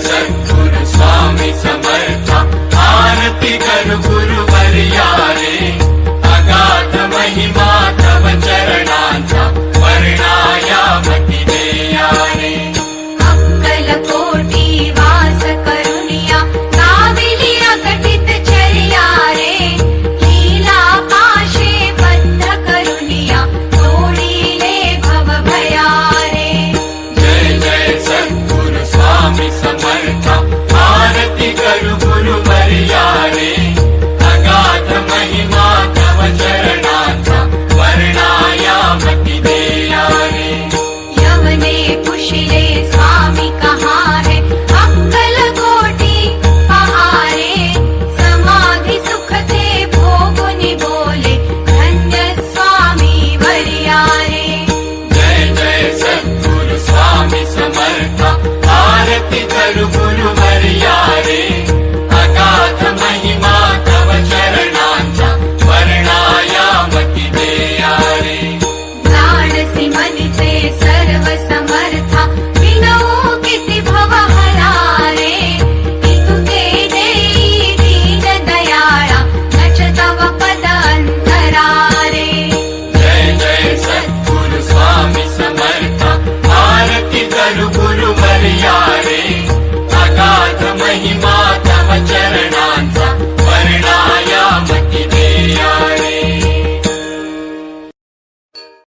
सद्गुरु स्वामी समर्था आरती कर गुरुवर्या रे अगाध महिमा तव चरणांचा वर्णायामती देया रे अक्कलकोटी वास करुनिया काविली अघटित चर्या रे लीला पाशे बद्ध करुनिया तोडीले भव भया रे जय जय सद्गुरु स्वामी समर्था आरती कर गुरुवर्या रे अगाध महिमा तव चरणांचा वर्णायामती देया रे यवने पुशिले स्वामी कहाँ है अक्कलकोटी पहारे समाधि सुख थे भोगुनि बोले धन्य स्वामी वर्या रे जय जय सद्गुरु स्वामी समर्था आरती कर गुरुवर्या रे